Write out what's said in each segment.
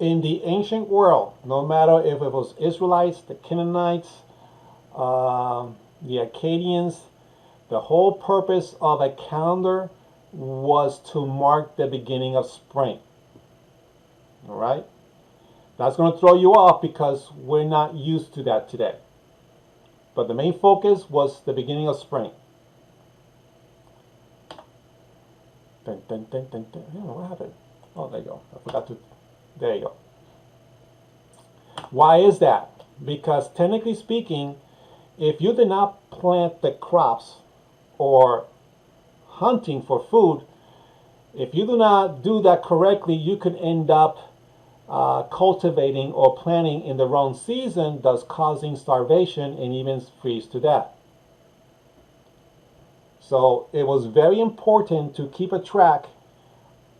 in the ancient world, no matter if it was Israelites, the Canaanites, the Akkadians, the whole purpose of a calendar was to mark the beginning of spring. All right? That's going to throw you off because we're not used to that today. But the main focus was the beginning of spring. Dun, dun, dun, dun, dun. Oh, what happened? Oh, there you go. I forgot to. There you go. Why is that? Because technically speaking, if you did not plant the crops or hunting for food, if you do not do that correctly, you could end up cultivating or planting in the wrong season, thus causing starvation and even freeze to death. So it was very important to keep a track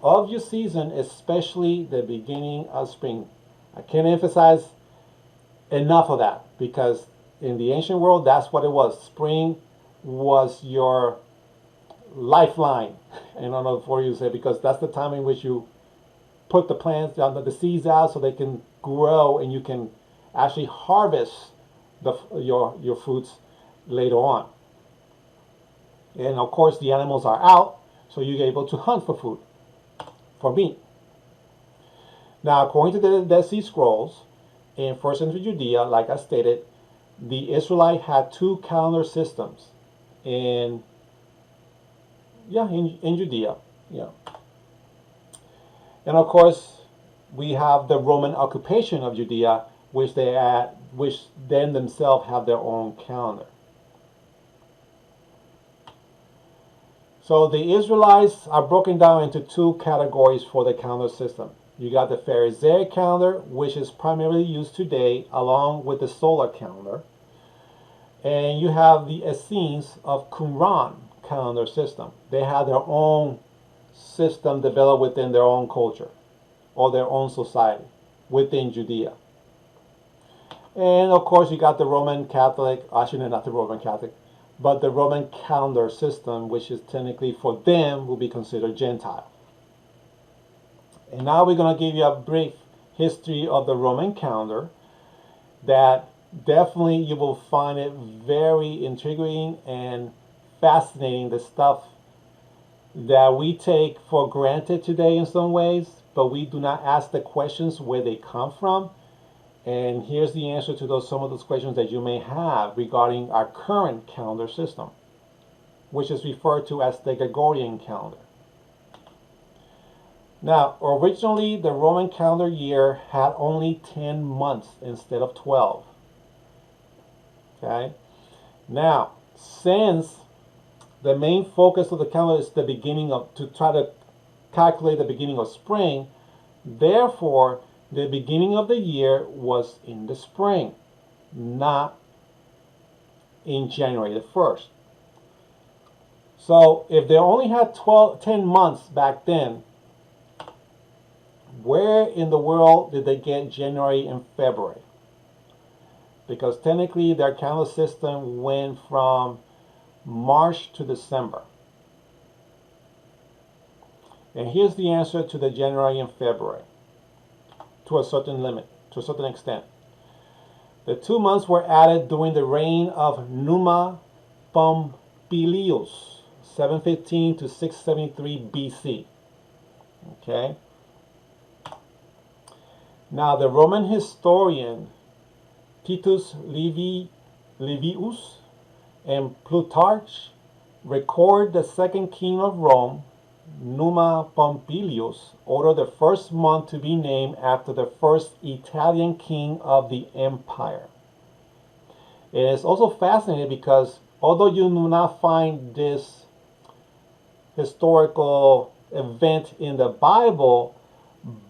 of your season, especially the beginning of spring. I can't emphasize enough of that because in the ancient world, that's what it was. Spring was your lifeline. And I don't know for you to say, because that's the time in which you put the plants, the seeds out so they can grow and you can actually harvest your fruits later on. And of course, the animals are out, so you're able to hunt for food, for meat. Now, according to the Dead Sea Scrolls, in first century Judea, like I stated, the Israelite had two calendar systems in Judea. Yeah. And of course, we have the Roman occupation of Judea, which then themselves have their own calendar. So the Israelites are broken down into two categories for the calendar system. You got the Pharisaic calendar, which is primarily used today, along with the solar calendar. And you have the Essenes of Qumran calendar system. They have their own system developed within their own culture or their own society within Judea. And of course, you got the Roman Catholic, actually not the Roman Catholic, but the Roman calendar system, which is technically for them will be considered Gentile. And now we're going to give you a brief history of the Roman calendar that definitely you will find it very intriguing and fascinating, the stuff that we take for granted today in some ways, but we do not ask the questions where they come from. And here's the answer to some of those questions that you may have regarding our current calendar system, which is referred to as the Gregorian calendar. Now, originally the Roman calendar year had only 10 months instead of 12. Okay? Now, since the main focus of the calendar is the beginning of, to try to calculate the beginning of spring, therefore, the beginning of the year was in the spring, not in January the 1st. So if they only had 10 months back then, where in the world did they get January and February? Because technically their calendar system went from March to December. And here's the answer to the January and February. To a certain limit, to a certain extent. The 2 months were added during the reign of Numa Pompilius, 715 to 673 BC. Okay. Now the Roman historian Titus Livius and Plutarch record the second king of Rome, Numa Pompilius, ordered the first month to be named after the first Italian king of the empire. It is also fascinating because although you do not find this historical event in the Bible,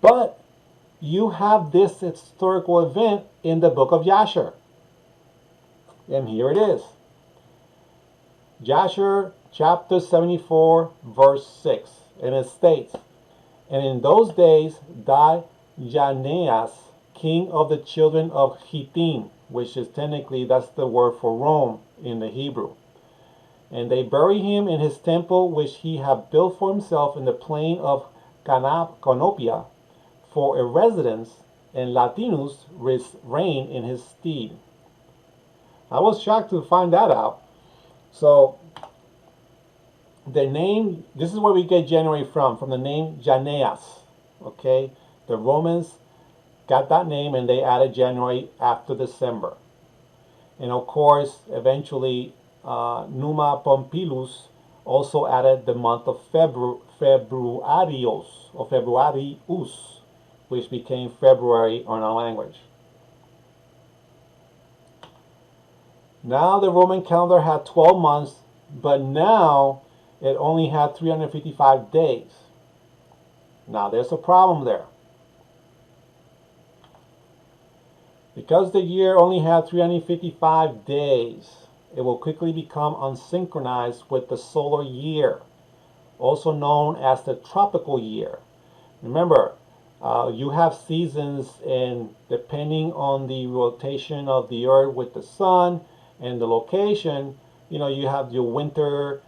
but you have this historical event in the book of Jasher. And here it is. Jasher chapter 74 verse 6. And it states, "And in those days died Janeas, king of the children of Hittim," which is technically, that's the word for Rome in the Hebrew. "And they buried him in his temple which he had built for himself in the plain of Canopia, for a residence, and Latinus reign in his stead. I was shocked to find that out. So the name, this is where we get January from the name Janeas. Okay, the Romans got that name and they added January after December. And of course, eventually, Numa Pompilius also added the month of Februarios, or Februarius, which became February in our language. Now the Roman calendar had 12 months, but now it only had 355 days. Now there's a problem there. Because the year only had 355 days, it will quickly become unsynchronized with the solar year, also known as the tropical year. Remember, you have seasons, and depending on the rotation of the earth with the sun and the location, you have your winter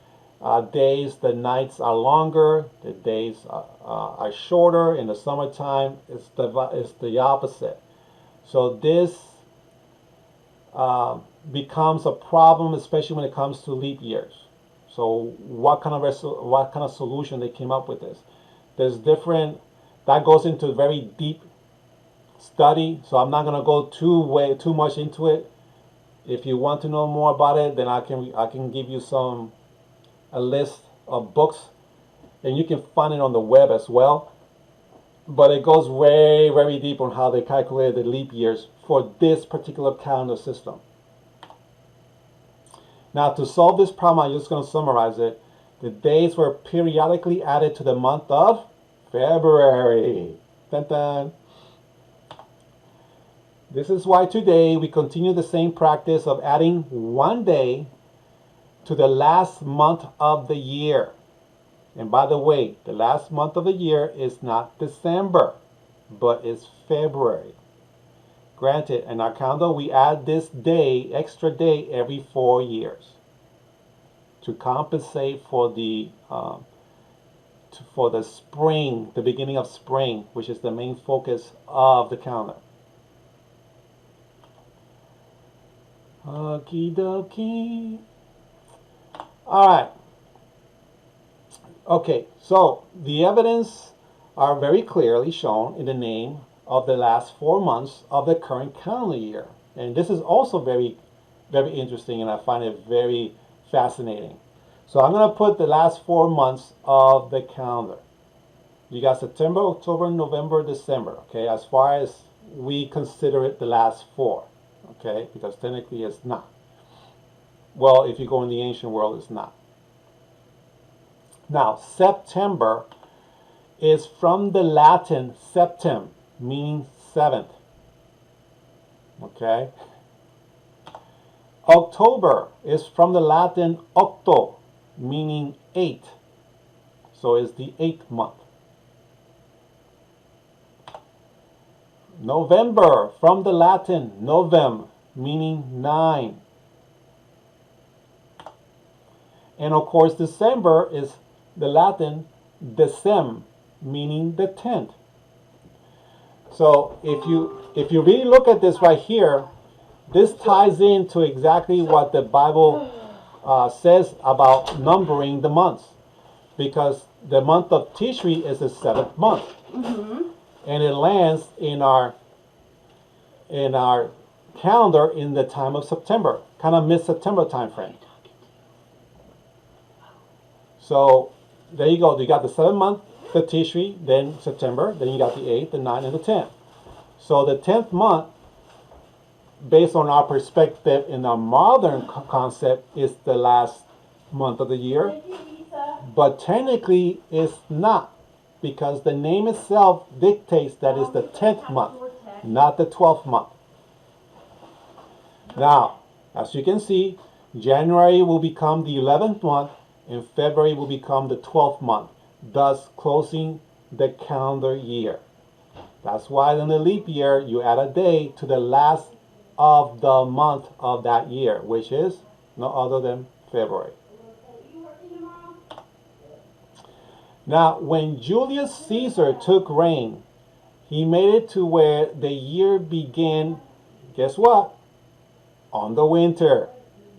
days, the nights are longer, the days are shorter. In the summertime, it's the opposite. So this becomes a problem, especially when it comes to leap years. So what kind of solution they came up with this? There's different. That goes into very deep study. So I'm not going to go too much into it. If you want to know more about it, then I can give you a list of books, and you can find it on the web as well. But it goes very, very deep on how they calculated the leap years for this particular calendar system. Now, to solve this problem, I'm just going to summarize it. The days were periodically added to the month of February. Dun, dun. This is why today we continue the same practice of adding one day to the last month of the year. And by the way, the last month of the year is not December, but it's February. Granted, in our calendar, we add this extra day every 4 years to compensate for the spring, the beginning of spring, which is the main focus of the calendar. Okie dokie. All right. Okay, so the evidence are very clearly shown in the name of the last 4 months of the current calendar year. And this is also very, very interesting, and I find it very fascinating. So I'm going to put the last 4 months of the calendar. You got September, October, November, December, okay, as far as we consider it the last 4, okay, because technically it's not. Well, if you go in the ancient world, it's not. Now, September is from the Latin septem, meaning 7th. Okay? October is from the Latin octo, meaning 8. So it's the 8th month. November, from the Latin novem, meaning 9. And of course, December is the Latin decem, meaning the 10th. So if you really look at this right here, this ties into exactly what the Bible says about numbering the months, because the month of Tishri is the 7th month, and it lands in our calendar in the time of September, kind of mid-September time frame. So there you go. You got the 7th month, the Tishri, then September, then you got the 8th, the 9th, and the 10th. So the 10th month, based on our perspective in our modern concept, is the last month of the year. But technically it's not, because the name itself dictates that it's the 10th month, not the 12th month. Now, as you can see, January will become the 11th month, and February will become the 12th month, thus closing the calendar year. That's why in the leap year, you add a day to the last of the month of that year, which is no other than February. Now, when Julius Caesar took reign He made it to where the year began, guess what? On the winter,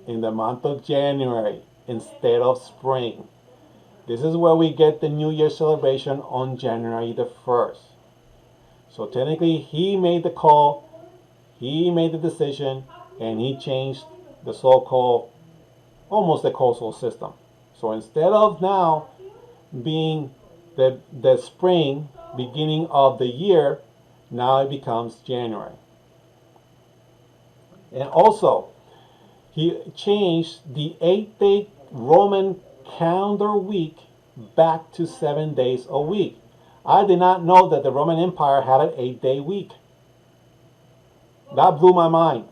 in the month of January, instead of spring. This is where we get the New Year celebration on January the 1st. So technically, he made the call, he made the decision, and he changed the so-called, almost the coastal system. So instead of now being the spring, beginning of the year, now it becomes January. And also, he changed the 8-day Roman calendar week back to 7 days a week. I did not know that the Roman Empire had an 8-day week. That blew my mind.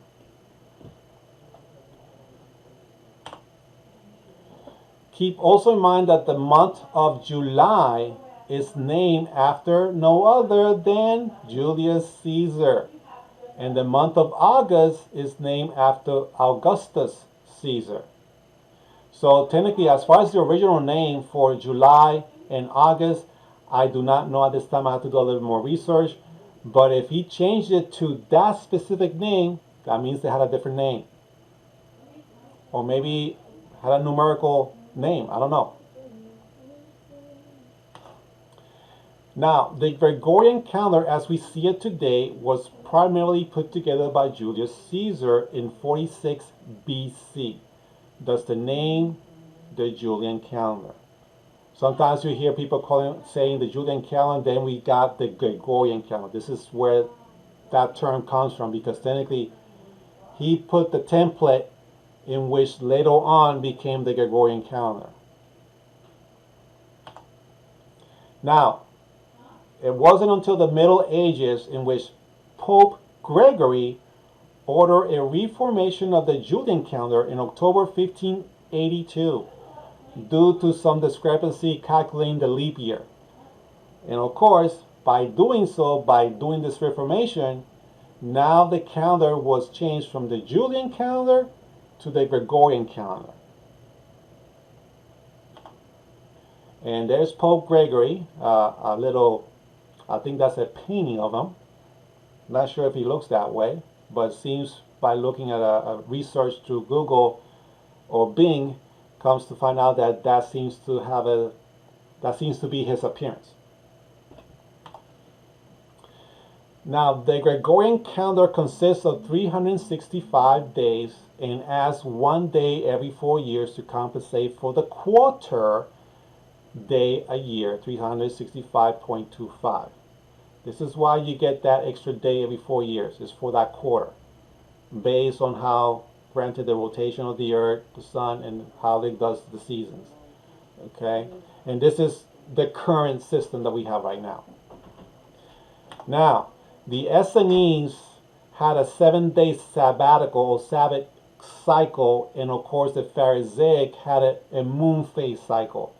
Keep also in mind that the month of July is named after no other than Julius Caesar. And the month of August is named after Augustus Caesar. So technically, as far as the original name for July and August, I do not know at this time. I have to do a little more research. But if he changed it to that specific name, that means they had a different name. Or maybe had a numerical name. I don't know. Now, the Gregorian calendar as we see it today was primarily put together by Julius Caesar in 46 BC. Thus the name, the Julian calendar. Sometimes you hear people saying the Julian calendar, then we got the Gregorian calendar. This is where that term comes from, because technically he put the template in which later on became the Gregorian calendar. Now, it wasn't until the Middle Ages in which Pope Gregory ordered a reformation of the Julian calendar in October 1582 due to some discrepancy calculating the leap year. And of course, by doing this reformation, now the calendar was changed from the Julian calendar to the Gregorian calendar. And there's Pope Gregory, I think that's a painting of him. Not sure if he looks that way, but it seems by looking at a research through Google or Bing, comes to find out that that seems to be his appearance. Now, the Gregorian calendar consists of 365 days and adds 1 day every 4 years to compensate for the quarter day a year, 365.25. This is why you get that extra day every 4 years. It's for that quarter, based on how, granted, the rotation of the earth, the sun, and how it does the seasons. Okay? And this is the current system that we have right now. Now, the Essenes had a 7-day sabbatical or Sabbath cycle, and of course the Pharisaic had a moon phase cycle.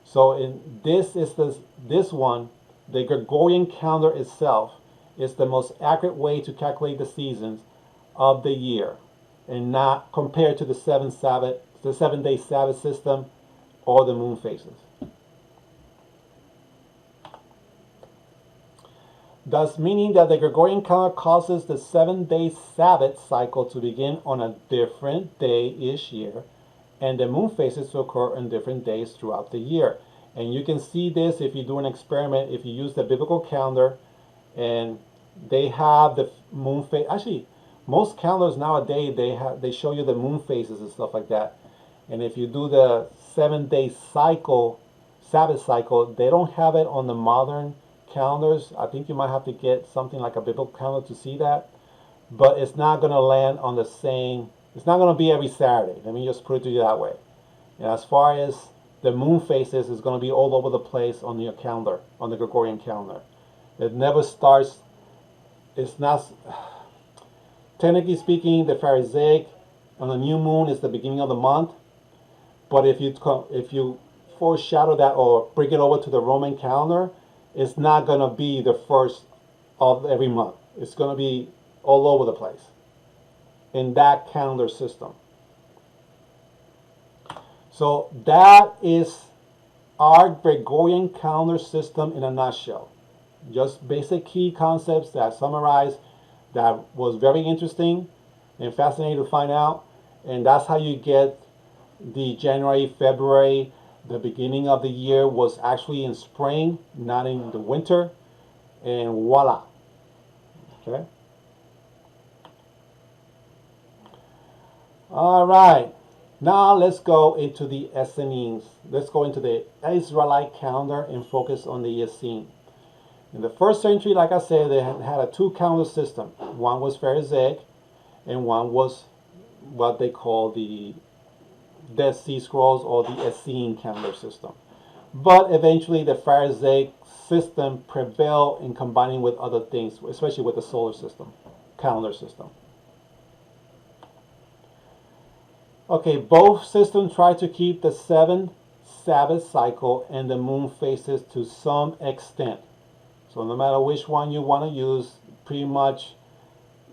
So this one, the Gregorian calendar itself, is the most accurate way to calculate the seasons of the year, and not compared to the 7-day Sabbath system or the moon phases. Thus meaning that the Gregorian calendar causes the 7-day Sabbath cycle to begin on a different day each year, and the moon phases to occur on different days throughout the year. And you can see this if you do an experiment, if you use the biblical calendar, and they have the moon phase. Actually, most calendars nowadays, they show you the moon phases and stuff like that. And if you do the 7-day cycle, Sabbath cycle, they don't have it on the modern calendars. I think you might have to get something like a biblical calendar to see that. But it's not going to land on the same, it's not going to be every Saturday. Let me just put it to you that way. And as far as the moon phases, is going to be all over the place on your calendar, on the Gregorian calendar. It never starts, it's not, technically speaking, the Pharisaic on the new moon is the beginning of the month. But if you foreshadow that or bring it over to the Roman calendar, it's not going to be the first of every month. It's going to be all over the place in that calendar system. So that is our Gregorian calendar system in a nutshell. Just basic key concepts that I summarized that was very interesting and fascinating to find out. And that's how you get the January, February, the beginning of the year was actually in spring, not in the winter. And voila. Okay. All right. Now let's go into the Essenes. Let's go into the Israelite calendar and focus on the Essene. In the first century, like I said, they had a two-calendar system. One was Pharisaic, and one was what they call the Dead Sea Scrolls or the Essene calendar system. But eventually, the Pharisaic system prevailed in combining with other things, especially with the solar system, calendar system. Okay, both systems try to keep the 7 Sabbath cycle and the moon phases to some extent. So no matter which one you want to use, pretty much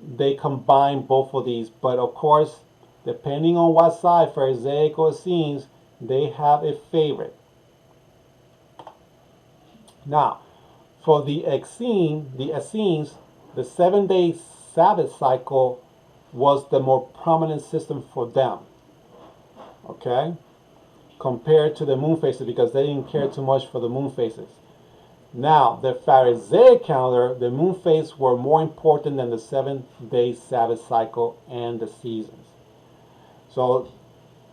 they combine both of these. But of course, depending on what side, Pharisaic or Essenes, they have a favorite. Now, for the Essenes, the 7-day Sabbath cycle was the more prominent system for them. Okay? Compared to the moon phases, because they didn't care too much for the moon phases. Now, the Pharisaic calendar, the moon phases were more important than the 7-day Sabbath cycle and the seasons. So,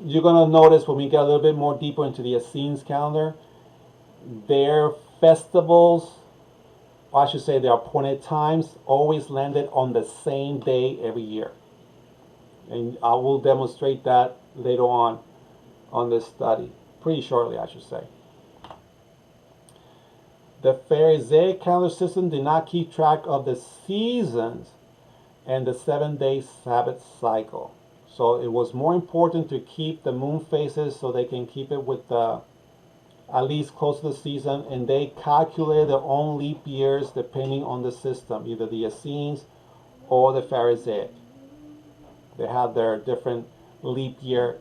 you're going to notice when we get a little bit more deeper into the Essenes calendar, their festivals, or I should say their appointed times, always landed on the same day every year. And I will demonstrate that later on this study, pretty shortly I should say. The Pharisaic calendar system did not keep track of the seasons and the 7-day Sabbath cycle. So it was more important to keep the moon phases so they can keep it with the at least close to the season, and they calculate their own leap years depending on the system, either the Essenes or the Pharisaic. They had their different leap year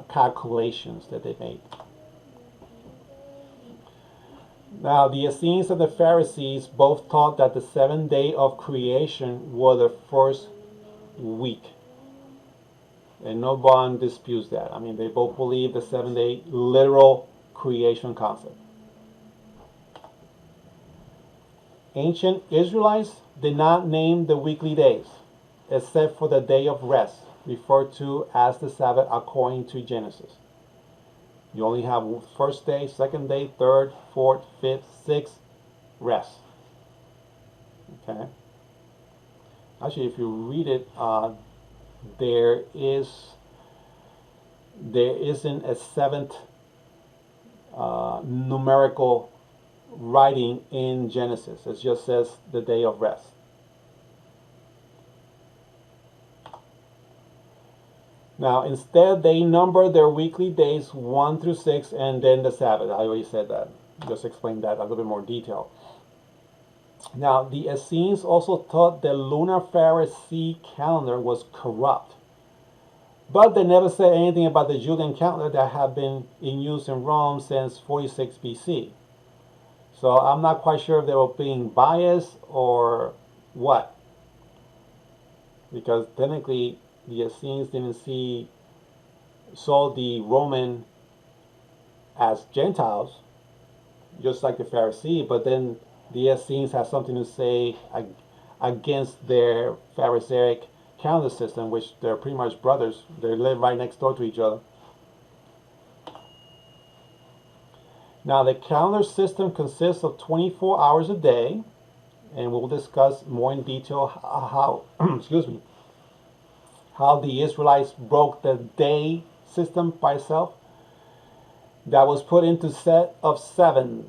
calculations that they made. Now, the Essenes and the Pharisees both taught that the 7th day of creation was the first week. And no one disputes that. I mean, they both believe the 7-day literal creation concept. Ancient Israelites did not name the weekly days, except for the day of rest, referred to as the Sabbath according to Genesis. You only have first day, second day, third, fourth, fifth, sixth, rest. Okay. Actually, if you read it, there isn't a seventh numerical writing in Genesis. It just says the day of rest. Now, instead, they number their weekly days 1 through 6 and then the Sabbath. I already said that. Just explained that a little bit more detail. Now, the Essenes also taught the lunar Pharisee calendar was corrupt. But they never said anything about the Julian calendar that had been in use in Rome since 46 BC. So I'm not quite sure if they were being biased or what. Because technically, the Essenes saw the Roman as Gentiles, just like the Pharisee, but then the Essenes have something to say against their Pharisaic calendar system, which they're pretty much brothers. They live right next door to each other. Now, the calendar system consists of 24 hours a day, and we'll discuss more in detail how how the Israelites broke the day system by itself. That was put into a set of 7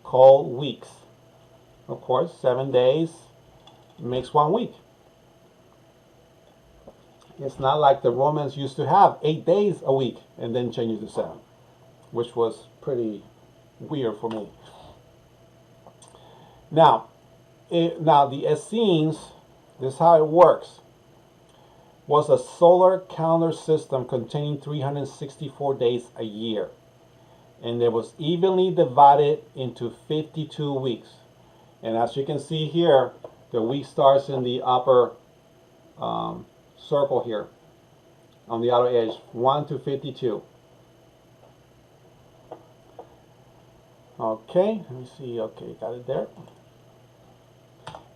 called weeks. Of course, 7 days makes 1 week. It's not like the Romans used to have 8 days a week and then change it to 7, which was pretty weird for me. Now the Essenes, this is how it works, was a solar calendar system containing 364 days a year. And it was evenly divided into 52 weeks. And as you can see here, the week starts in the upper circle here on the outer edge, 1 to 52. Okay, let me see. Okay, got it there.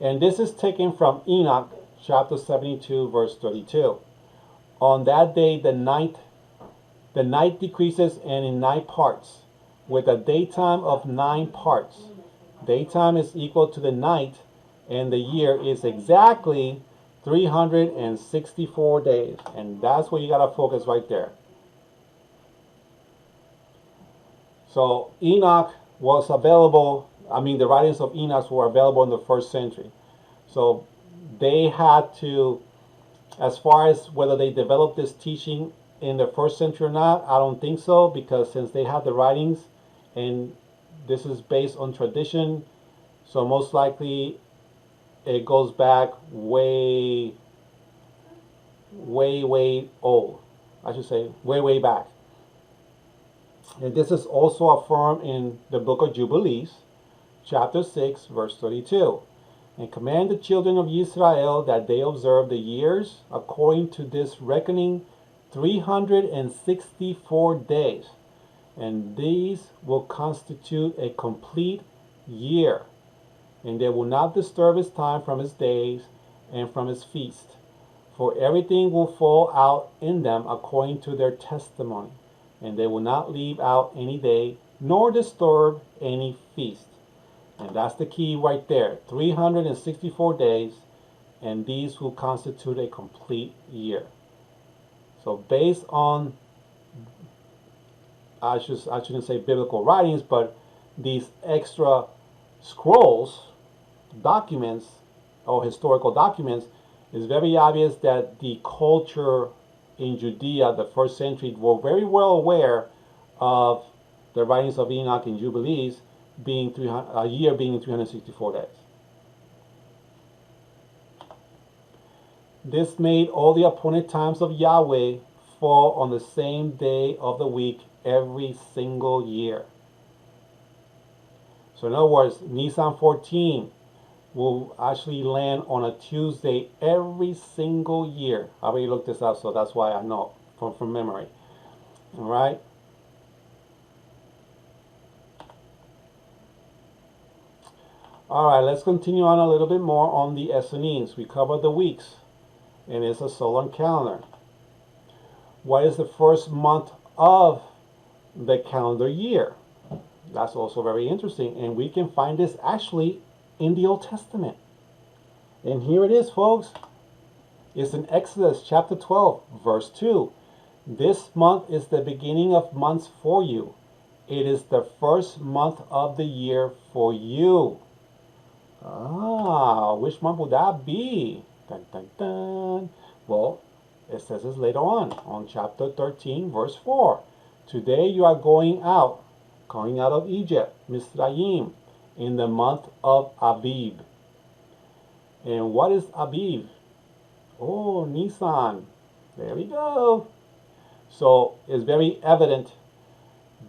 And this is taken from Enoch chapter 72 verse 32. On that day the night decreases and in 9 parts, with a daytime of 9 parts. Daytime is equal to the night, and the year is exactly 364 days. And that's where you gotta focus right there. So Enoch was available, the writings of Enoch were available in the 1st century. So they had to, as far as whether they developed this teaching in the 1st century or not, I don't think so, because since they have the writings and this is based on tradition, so most likely it goes back way old. I should say way back. And this is also affirmed in the book of Jubilees, chapter 6, verse 32. And command the children of Israel that they observe the years according to this reckoning 364 days. And these will constitute a complete year. And they will not disturb his time from his days and from his feast. For everything will fall out in them according to their testimony. And they will not leave out any day, nor disturb any feast. And that's the key right there. 364 days, and these will constitute a complete year. So based on, I shouldn't say biblical writings, but these extra scrolls, documents, or historical documents, it's very obvious that the culture in Judea, the 1st century, were very well aware of the writings of Enoch and Jubilees being a year being 364 days. This made all the appointed times of Yahweh fall on the same day of the week every single year. So in other words, Nisan 14 will actually land on a Tuesday every single year. I already looked this up, so that's why I know from memory. All right. All right, let's continue on a little bit more on the Essenes. We covered the weeks, and it's a solar calendar. What is the first month of the calendar year? That's also very interesting, and we can find this actually in the Old Testament. And here it is, folks. It's in Exodus chapter 12, verse 2. This month is the beginning of months for you. It is the first month of the year for you. Which month would that be? Dun, dun, dun. Well, it says this later on chapter 13, verse 4. Today you are going out of Egypt, Misraim, in the month of Aviv. And what is Aviv? Oh, Nisan. There we go. So it's very evident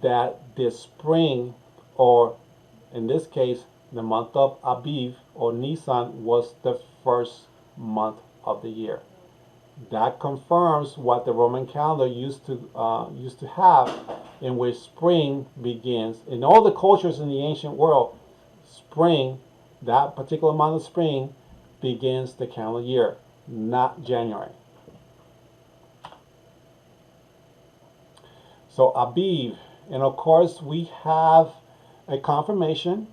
that this spring, or in this case, the month of Aviv or Nisan, was the first month of the year. That confirms what the Roman calendar used to have, in which spring begins. In all the cultures in the ancient world, spring, that particular month of spring, begins the calendar year, not January. So Aviv, and of course we have a confirmation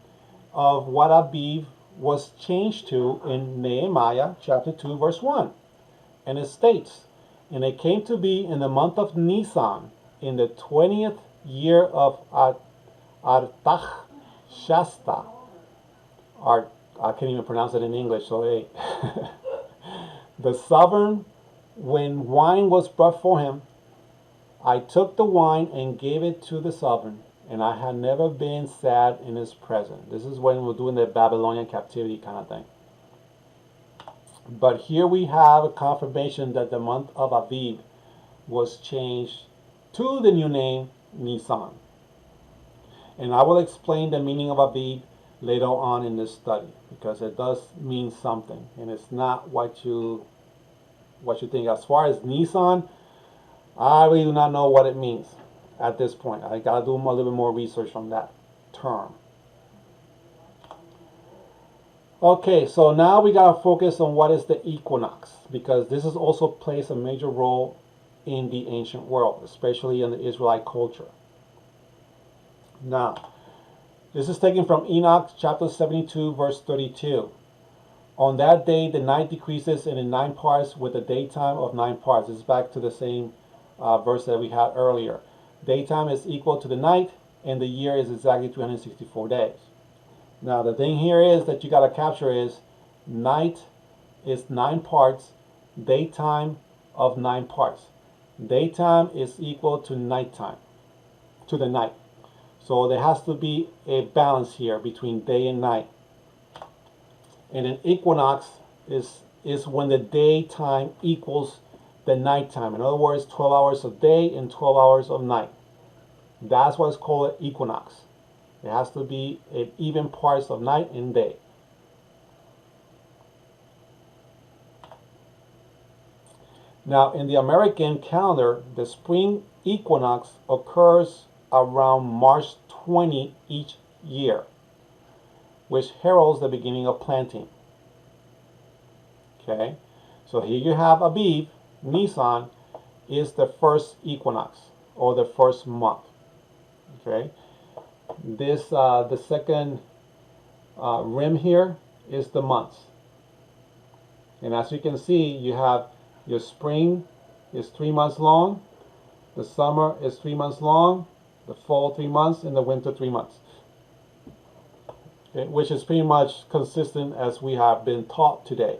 of what Aviv was changed to in Nehemiah chapter 2 verse 1. And it states, and it came to be in the month of Nisan, in the 20th year of Artachshasta. I can't even pronounce it in English, so hey. The sovereign, when wine was brought for him, I took the wine and gave it to the sovereign, and I had never been sad in his presence. This is when we're doing the Babylonian captivity kind of thing. But here we have a confirmation that the month of Aviv was changed to the new name Nisan. And I will explain the meaning of Aviv later on in this study, because it does mean something, and it's not what you think. As far as Nissan, I really do not know what it means at this point. I gotta do a little bit more research on that term. Okay, so now we gotta focus on what is the equinox, because this is also plays a major role in the ancient world, especially in the Israelite culture. Now, this is taken from Enoch chapter 72, verse 32. On that day, the night decreases in 9 parts, with the daytime of 9 parts. This is back to the same verse that we had earlier. Daytime is equal to the night, and the year is exactly 364 days. Now, the thing here is that you got to capture is night is 9 parts, daytime of 9 parts. Daytime is equal to nighttime, to the night. So there has to be a balance here between day and night. And an equinox is when the daytime equals the nighttime. In other words, 12 hours of day and 12 hours of night. That's what's called an equinox. It has to be an even parts of night and day. Now, in the American calendar, the spring equinox occurs around March 20 each year, which heralds the beginning of planting. Okay, so here you have Aviv, Nisan, is the first equinox, or the first month. Okay, this the second rim here is the months, and as you can see, you have your spring is 3 months long, the summer is 3 months long, the fall 3 months, and the winter 3 months. Okay, which is pretty much consistent as we have been taught today.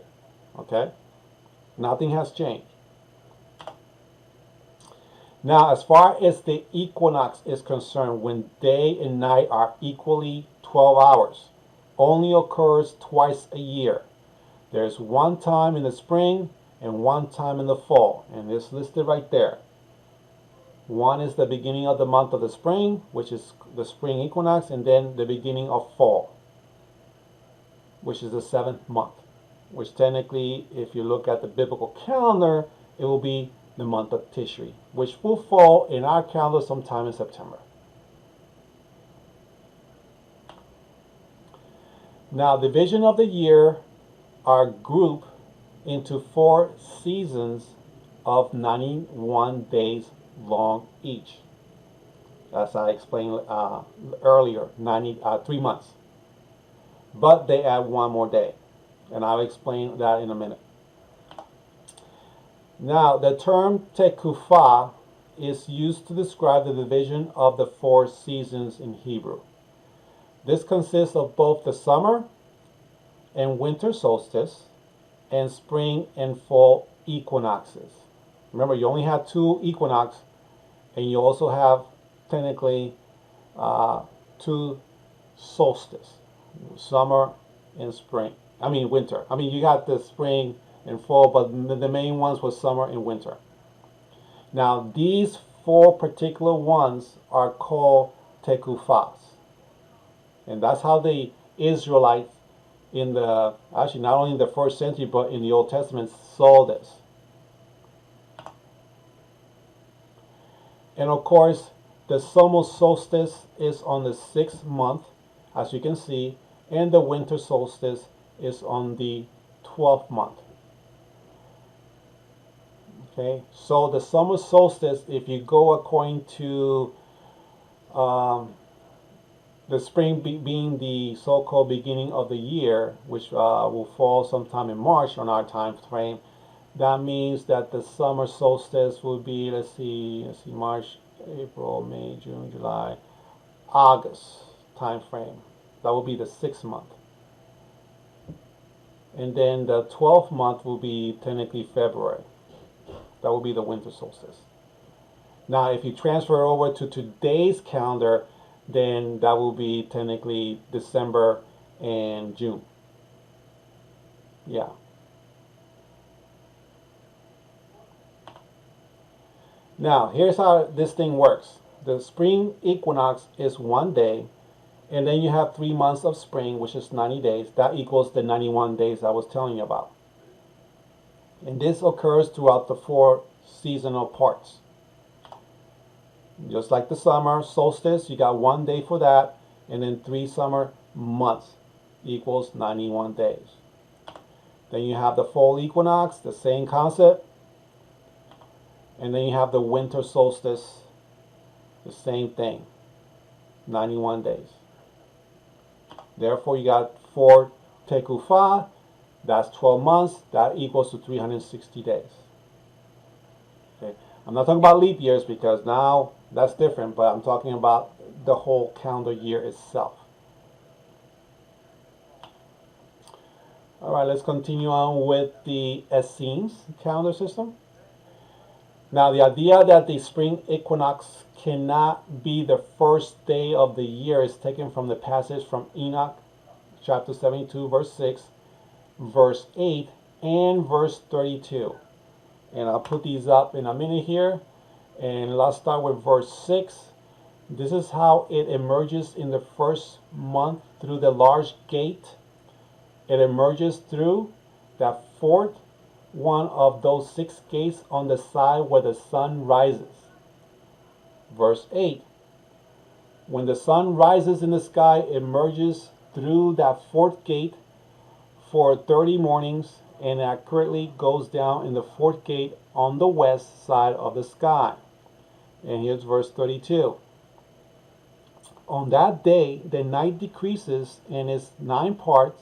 Okay, nothing has changed. Now, as far as the equinox is concerned, when day and night are equally 12 hours, only occurs twice a year. There's one time in the spring and one time in the fall, and it's listed right there. One is the beginning of the month of the spring, which is the spring equinox, and then the beginning of fall, which is the 7th month, which technically, if you look at the biblical calendar, it will be the month of Tishri, which will fall in our calendar sometime in September. Now, the division of the year are grouped into 4 seasons of 91 days long each. As I explained earlier, 3 months. But they add 1 more day, and I'll explain that in a minute. Now, the term tekufah is used to describe the division of the 4 seasons in Hebrew. This consists of both the summer and winter solstice and spring and fall equinoxes. Remember, you only have 2 equinoxes, and you also have technically 2 solstices, summer and spring. Winter. You got the spring and fall, but the main ones were summer and winter. Now, these 4 particular ones are called tekufas, and that's how the Israelites in the, actually not only in the 1st century, but in the Old Testament saw this. And of course, the summer solstice is on the 6th month, as you can see, and the winter solstice is on the 12th month. Okay, so the summer solstice, if you go according to the spring being the so-called beginning of the year, which will fall sometime in March on our time frame, that means that the summer solstice will be, let's see, March, April, May, June, July, August time frame. That will be the 6th month. And then the 12th month will be technically February. That will be the winter solstice. Now, if you transfer over to today's calendar, then that will be technically December and June. Yeah. Now, here's how this thing works. The spring equinox is 1 day, And then you have 3 months of spring, which is 90 days. That equals the 91 days I was telling you about. And this occurs throughout the 4 seasonal parts. Just like the summer solstice, you got 1 day for that, and then 3 summer months equals 91 days. Then you have the fall equinox, the same concept. And then you have the winter solstice, the same thing, 91 days. Therefore, you got 4 Tekufa, that's 12 months, that equals to 360 days. Okay. I'm not talking about leap years because now that's different, but I'm talking about the whole calendar year itself. All right, let's continue on with the Essenes calendar system. Now, the idea that the spring equinox cannot be the first day of the year is taken from the passage from Enoch, chapter 72, verse 6, verse 8, and verse 32. And I'll put these up in a minute here. And let's start with verse 6. This is how it emerges in the first month through the large gate. It emerges through that fourth one of those 6 gates on the side where the sun rises. Verse 8. When the sun rises in the sky, it emerges through that 4th gate for 30 mornings and accurately goes down in the 4th gate on the west side of the sky. And here's verse 32. On that day, the night decreases and is 9 parts,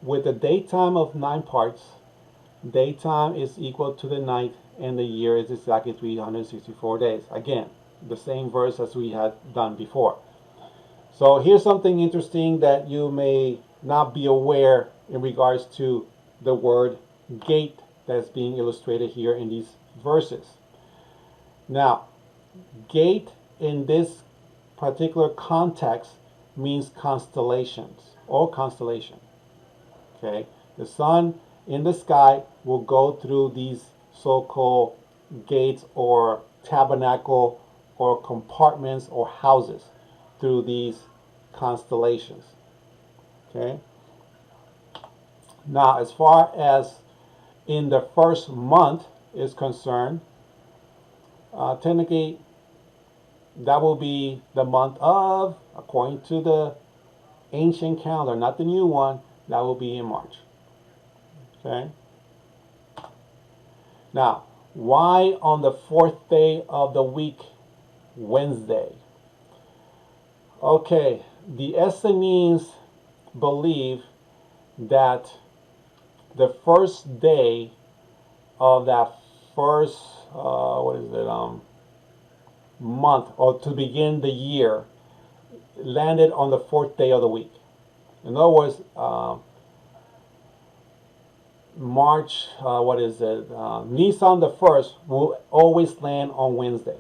with the daytime of 9 parts. Daytime is equal to the night, and the year is exactly 364 days. Again, the same verse as we had done before. So here's something interesting that you may not be aware in regards to the word gate that's being illustrated here in these verses. Now, gate in this particular context means constellations or constellation. Okay, the sun in the sky will go through these so-called gates or tabernacle or compartments or houses through these constellations. Okay. Now, as far as in the first month is concerned, technically that will be the month of, according to the ancient calendar, not the new one, that will be in March. Okay. Now, why on the 4th day of the week, Wednesday? Okay, the Essenes believe that the first day of that first month, or to begin the year, landed on the 4th day of the week. In other words, March, Nisan the 1st will always land on Wednesday.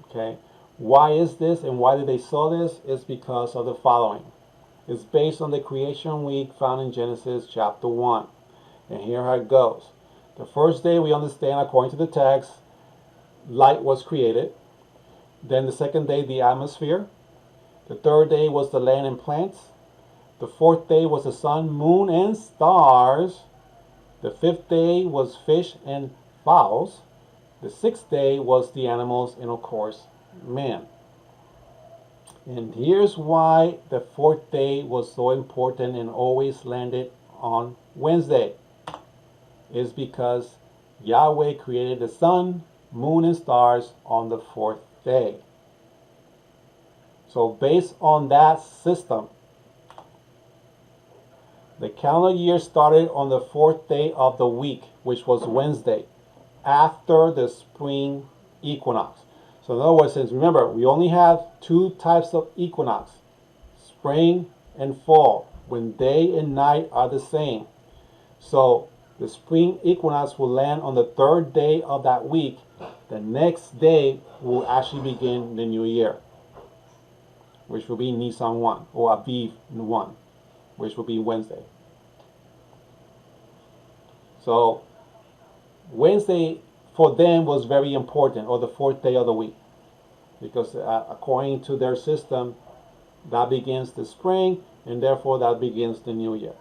Okay, why is this and why did they saw this? It's because of the following. It's based on the creation week found in Genesis chapter 1. And here how it goes. The first day, we understand, according to the text, light was created. Then the second day, the atmosphere. The third day was the land and plants. The 4th day was the sun, moon, and stars. The 5th day was fish and fowls. The 6th day was the animals, and of course, man. And here's why the 4th day was so important and always landed on Wednesday. Is because Yahweh created the sun, moon, and stars on the 4th day. So based on that system, the calendar year started on the 4th day of the week, which was Wednesday, after the spring equinox. So in other words, since remember, we only have 2 types of equinox, spring and fall, when day and night are the same. So the spring equinox will land on the 3rd day of that week. The next day will actually begin the new year, which will be Nisan 1, or Aviv 1, which will be Wednesday. So Wednesday for them was very important, or the 4th day of the week, because according to their system, that begins the spring, and therefore that begins the new year.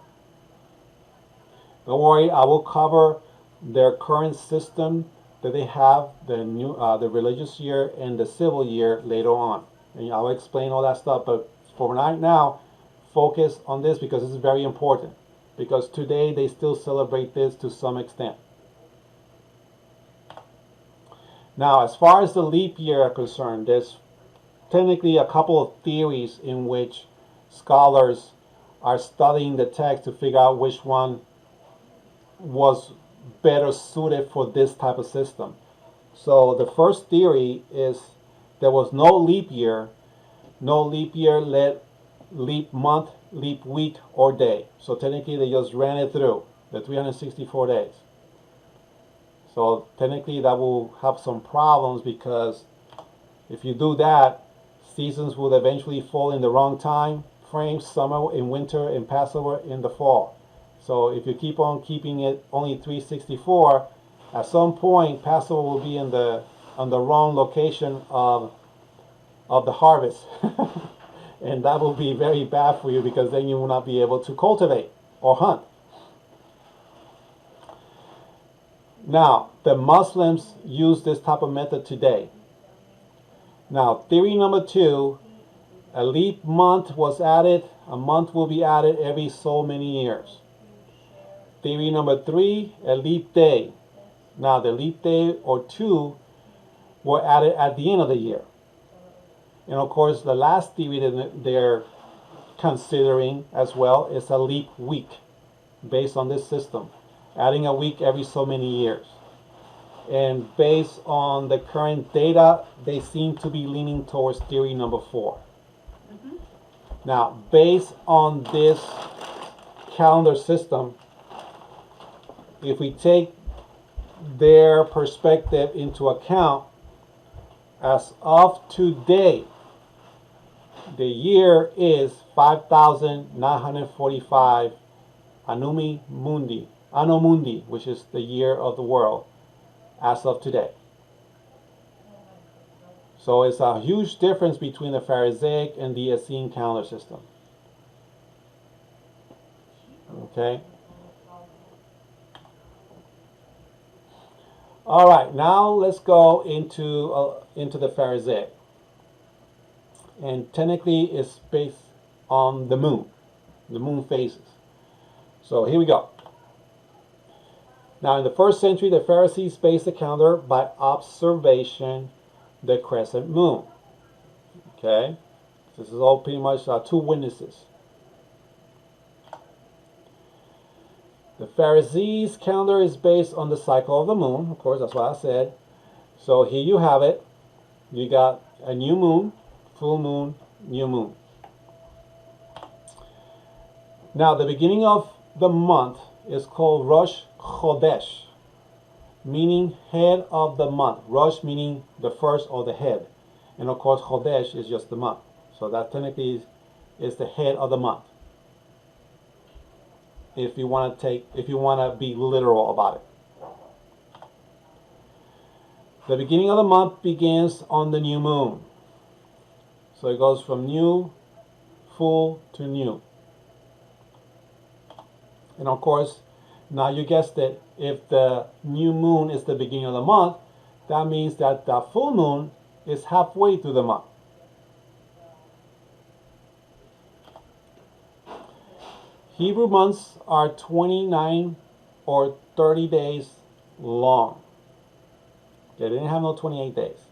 Don't worry, I will cover their current system that they have, the religious year and the civil year later on. And I'll explain all that stuff, but for right now, focus on this because this is very important. Because today they still celebrate this to some extent. Now, as far as the leap year are concerned, there's technically a couple of theories in which scholars are studying the text to figure out which one was better suited for this type of system. So the first theory is there was no leap year let leap month, leap week, or day. So technically they just ran it through the 364 days. So technically that will have some problems because if you do that, seasons will eventually fall in the wrong time frame, summer in winter and Passover in the fall. So if you keep on keeping it only 364, at some point Passover will be on the wrong location of the harvest. And that will be very bad for you because then you will not be able to cultivate or hunt. Now, the Muslims use this type of method today. Now, theory number 2, a leap month was added. A month will be added every so many years. Theory number 3, a leap day. Now, the leap day or 2 were added at the end of the year. And of course, the last theory that they're considering as well is a leap week based on this system, adding a week every so many years. And based on the current data, they seem to be leaning towards theory number 4. Now, based on this calendar system, if we take their perspective into account, as of today, the year is 5,945 Anno Mundi, which is the year of the world, as of today. So it's a huge difference between the Pharisaic and the Essene calendar system. Okay? All right, now let's go into the Pharisaic. And technically it's based on the moon phases. So here we go. Now in the first century, the Pharisees based the calendar by observation the crescent moon. Okay? This is all pretty much 2 witnesses. The Pharisees' calendar is based on the cycle of the moon. Of course, that's what I said. So here you have it. You got a new moon, full moon, new moon. Now, the beginning of the month is called Rosh Chodesh, meaning head of the month. Rosh meaning the first or the head. And of course, Chodesh is just the month. So that technically is the head of the month. If you want to be literal about it. The beginning of the month begins on the new moon. So it goes from new, full to new. And of course, now you guessed it, if the new moon is the beginning of the month, that means that the full moon is halfway through the month. Hebrew months are 29 or 30 days long. They didn't have no 28 days.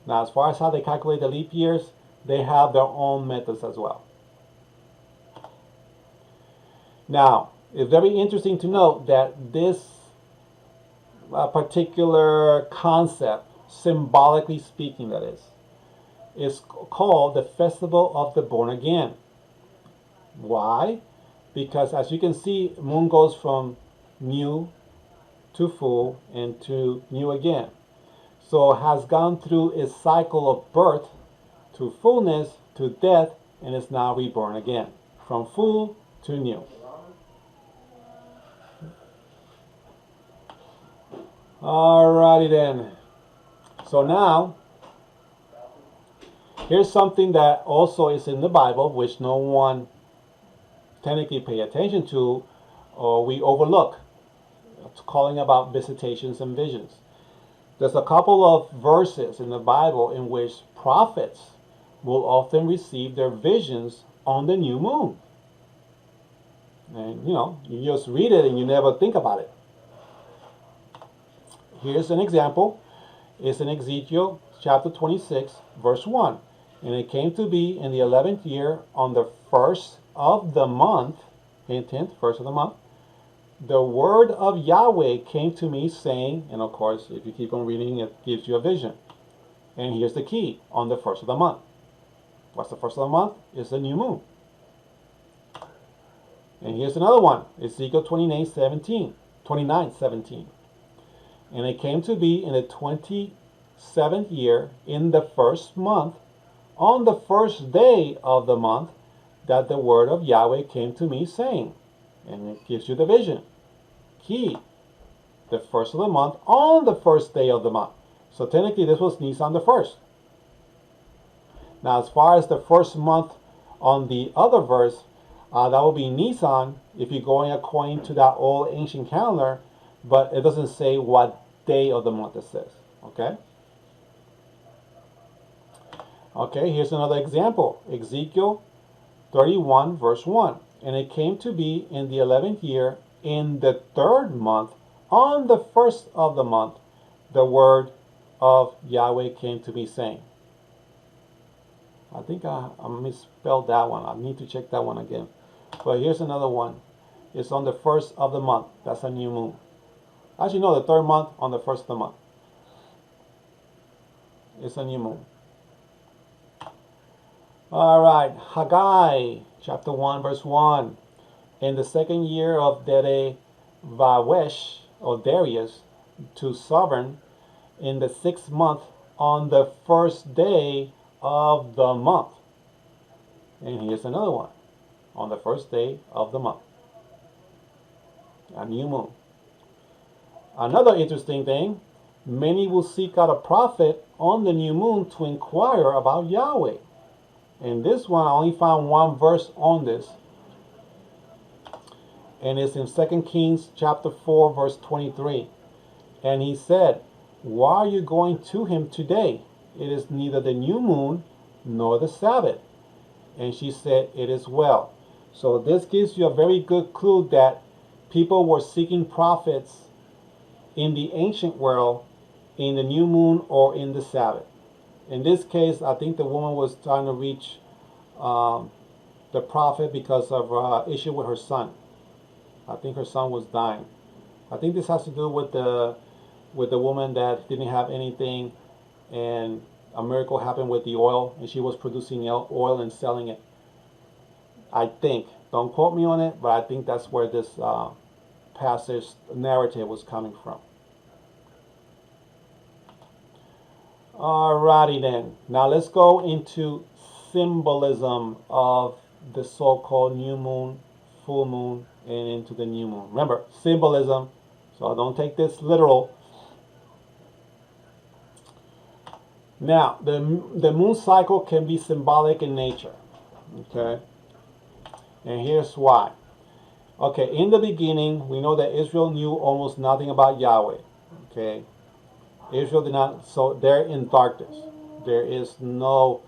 Now, as far as how they calculate the leap years, they have their own methods as well. Now, it's very interesting to note that this particular concept, symbolically speaking that is called the Festival of the Born Again. Why? Because as you can see, moon goes from new to full and to new again. So it has gone through its cycle of birth to fullness to death and is now reborn again. From full to new. Alrighty then. So now, Here's something that also is in the Bible, which no one technically pay attention to, or we overlook. It's calling about visitations and visions. There's a couple of verses in the Bible in which prophets will often receive their visions on the new moon. And you just read it and you never think about it. Here's an example. It's in Ezekiel chapter 26, verse 1. And it came to be in the 11th year, on the first of the month, hint, hint, first of the month, the word of Yahweh came to me saying, and of course, if you keep on reading, it gives you a vision. And here's the key, on the first of the month. What's the first of the month? It's the new moon. And here's another one, Ezekiel 29:17. And it came to be in the 27th year, in the first month, on the first day of the month, that the word of Yahweh came to me saying, and it gives you the vision. Key, the first of the month, on the first day of the month. So technically this was Nisan the 1st. Now as far as the first month on the other verse, that will be Nisan if you're going according to that old ancient calendar, but it doesn't say what day of the month it says. Okay? Okay, here's another example. Ezekiel 31 verse 1. And it came to be in the 11th year, in the 3rd month, on the first of the month, the word of Yahweh came to me saying. I think I misspelled that one. I need to check that one again. But here's another one. It's on the first of the month. That's a new moon. Actually, no, the 3rd month on the first of the month. It's a new moon. All right, Haggai, chapter 1, verse 1. In the 2nd year of Vawesh, or Darius, to sovereign, in the 6th month, on the first day of the month. And here's another one, on the first day of the month. A new moon. Another interesting thing, many will seek out a prophet on the new moon to inquire about Yahweh. And this one, I only found one verse on this. And it's in 2 Kings chapter 4, verse 23. And he said, why are you going to him today? It is neither the new moon nor the Sabbath. And she said, it is well. So this gives you a very good clue that people were seeking prophets in the ancient world in the new moon or in the Sabbath. In this case, I think the woman was trying to reach the prophet because of issue with her son. I think her son was dying. I think this has to do with the woman that didn't have anything, and a miracle happened with the oil, and she was producing oil and selling it. I think. Don't quote me on it, but I think that's where this passage narrative was coming from. Alrighty then. Now let's go into symbolism of the so-called new moon, full moon, and into the new moon. Remember, symbolism, so don't take this literal. Now, the moon cycle can be symbolic in nature. Okay? And here's why. Okay, in the beginning, we know that Israel knew almost nothing about Yahweh. Okay? Israel did not, so they're in darkness. There is no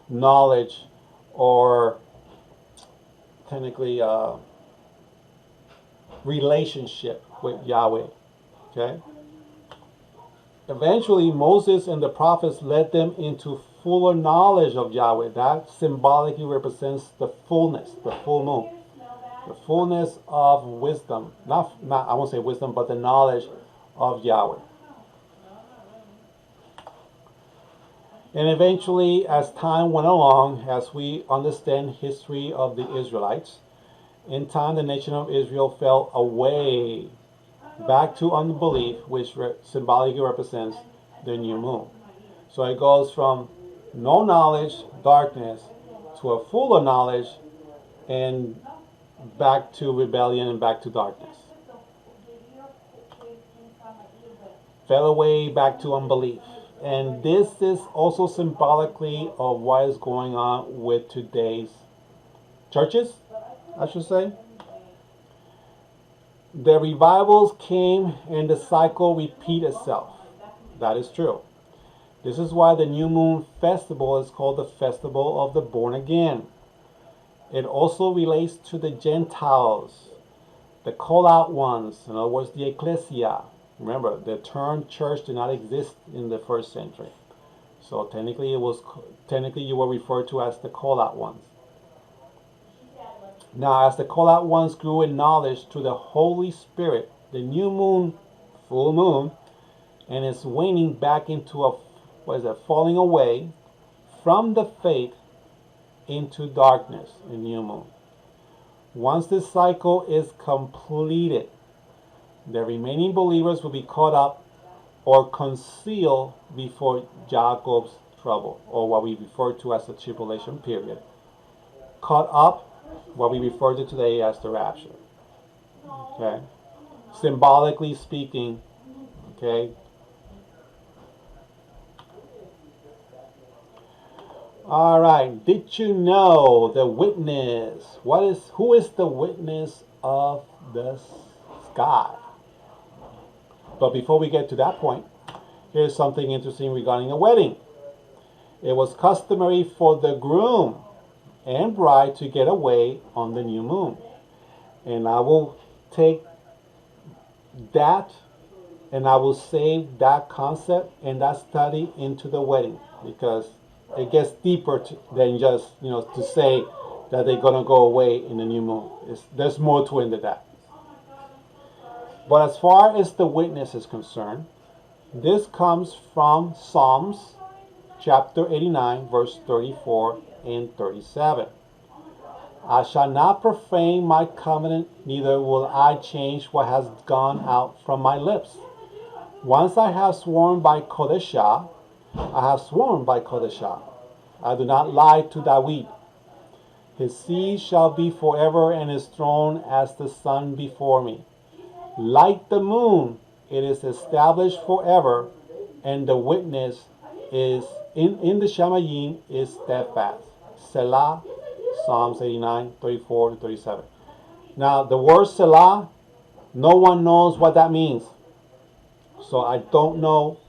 knowledge or technically relationship with Yahweh. Okay? Eventually, Moses and the prophets led them into fuller knowledge of Yahweh. That symbolically represents the fullness, the full moon. The fullness of wisdom. Not I won't say wisdom, but the knowledge of Yahweh. And eventually, as time went along, as we understand history of the Israelites, in time the nation of Israel fell away back to unbelief, which symbolically represents the new moon. So it goes from no knowledge, darkness, to a fuller knowledge, and back to rebellion and back to darkness. Fell away back to unbelief. And this is also symbolically of what is going on with today's churches, I should say. The revivals came and the cycle repeat itself. That is true. This is why the new moon festival is called the festival of the born again. It also relates to the Gentiles, the call out ones, in other words, the ecclesia. Remember, the term church did not exist in the first century. So technically you were referred to as the call out ones. Now, as the call out ones grew in knowledge to the Holy Spirit, the new moon, full moon, and is waning back into falling away from the faith into darkness in new moon. Once this cycle is completed, the remaining believers will be caught up or concealed before Jacob's trouble, or what we refer to as the tribulation period. Caught up, what we refer to today as the rapture. Okay? Symbolically speaking, okay? All right. Did you know the witness? Who is the witness of the sky? But before we get to that point, here's something interesting regarding a wedding. It was customary for the groom and bride to get away on the new moon. And I will take that and I will save that concept and that study into the wedding, because it gets deeper than just, to say that they're going to go away in the new moon. There's more to it than that. But as far as the witness is concerned, this comes from Psalms chapter 89, verse 34 and 37. I shall not profane my covenant, neither will I change what has gone out from my lips. Once I have sworn by Kodeshah, I have sworn by Kodeshah. I do not lie to David. His seed shall be forever, and his throne as the sun before me. Like the moon, it is established forever, and the witness is in the Shamayim is steadfast. Selah, Psalms 89, 34 to 37. Now, the word Selah, no one knows what that means. So I don't know.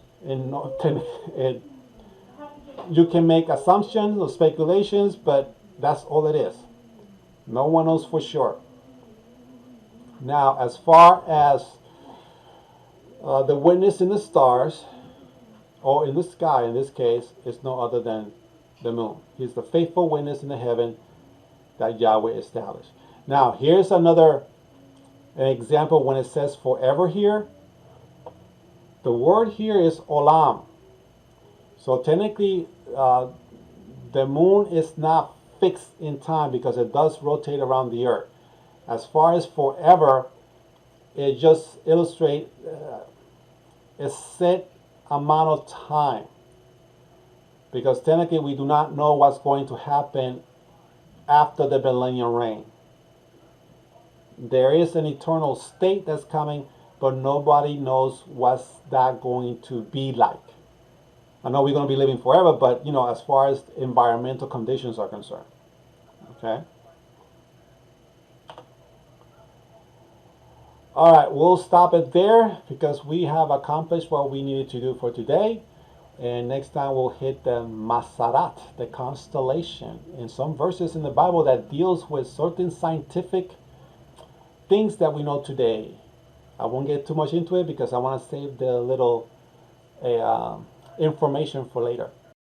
You can make assumptions or speculations, but that's all it is. No one knows for sure. Now, as far as the witness in the stars, or in the sky in this case, is no other than the moon. He's the faithful witness in the heaven that Yahweh established. Now, here's an example when it says forever here. The word here is olam. So technically, the moon is not fixed in time because it does rotate around the earth. As far as forever, it just illustrates a set amount of time. Because technically we do not know what's going to happen after the millennial reign. There is an eternal state that's coming, but nobody knows what's that going to be like. I know we're going to be living forever, but as far as environmental conditions are concerned. Okay? All right, we'll stop it there because we have accomplished what we needed to do for today. And next time we'll hit the Masarat, the constellation, and some verses in the Bible that deals with certain scientific things that we know today. I won't get too much into it because I want to save the little information for later.